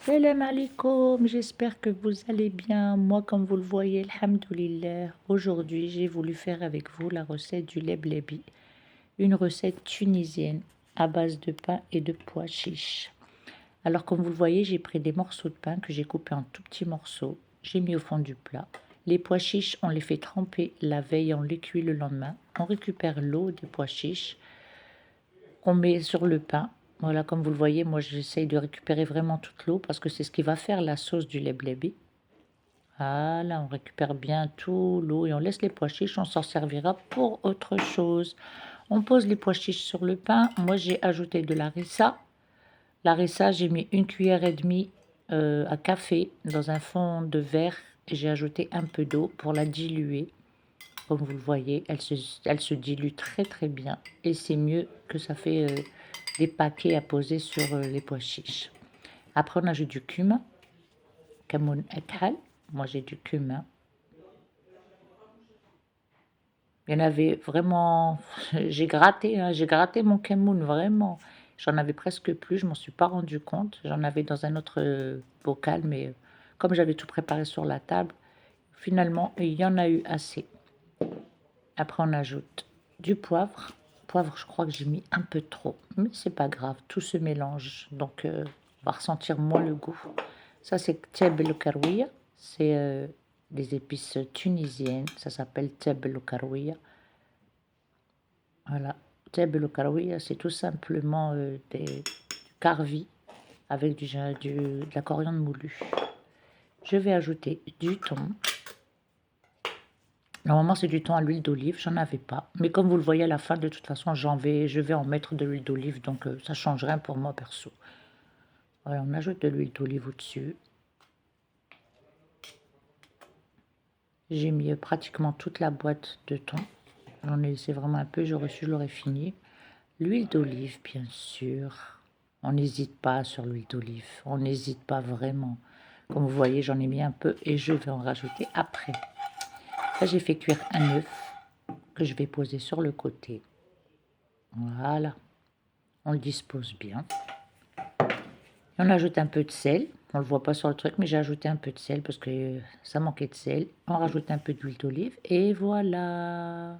Salam alaikum, j'espère que vous allez bien. Moi, comme vous le voyez, alhamdoulilah, aujourd'hui, j'ai voulu faire avec vous la recette du leblebi, une recette tunisienne à base de pain et de pois chiches. Alors, comme vous le voyez, j'ai pris des morceaux de pain que j'ai coupés en tout petits morceaux. J'ai mis au fond du plat. Les pois chiches, on les fait tremper la veille, on les cuit le lendemain. On récupère l'eau des pois chiches qu'on met sur le pain. Voilà, comme vous le voyez, moi j'essaye de récupérer vraiment toute l'eau parce que c'est ce qui va faire la sauce du leblebi. Voilà, on récupère bien tout l'eau et on laisse les pois chiches, on s'en servira pour autre chose. On pose les pois chiches sur le pain. Moi j'ai ajouté de la harissa. La harissa, j'ai mis une cuillère et demie à café dans un fond de verre et j'ai ajouté un peu d'eau pour la diluer. Comme vous le voyez, elle se dilue très très bien et c'est mieux que ça fait des paquets à poser sur les pois chiches. Après, on ajoute du cumin, kamoun ekhal. Moi, j'ai du cumin. Il y en avait vraiment, j'ai gratté mon kamoun vraiment. J'en avais presque plus, je m'en suis pas rendu compte. J'en avais dans un autre bocal, mais comme j'avais tout préparé sur la table, finalement, il y en a eu assez. Après, on ajoute du poivre. Poivre, je crois que j'ai mis un peu trop, mais c'est pas grave, tout se mélange, donc on va ressentir moins le goût. Ça, c'est teb el karouia, c'est des épices tunisiennes, ça s'appelle teb el karouia. Voilà, teb el karouia, c'est tout simplement du carvi avec de la coriandre moulue. Je vais ajouter du thon. Normalement, c'est du thon à l'huile d'olive, j'en avais pas. Mais comme vous le voyez à la fin, de toute façon, je vais en mettre de l'huile d'olive, donc ça change rien pour moi perso. Voilà, on ajoute de l'huile d'olive au-dessus. J'ai mis pratiquement toute la boîte de thon. J'en ai laissé vraiment un peu, j'aurais su, je l'aurais fini. L'huile d'olive, bien sûr. On n'hésite pas sur l'huile d'olive, on n'hésite pas vraiment. Comme vous voyez, j'en ai mis un peu et je vais en rajouter après. Là, j'ai fait cuire un œuf que je vais poser sur le côté. Voilà, on le dispose bien. Et on ajoute un peu de sel. On ne le voit pas sur le truc, mais j'ai ajouté un peu de sel parce que ça manquait de sel. On rajoute un peu d'huile d'olive et voilà.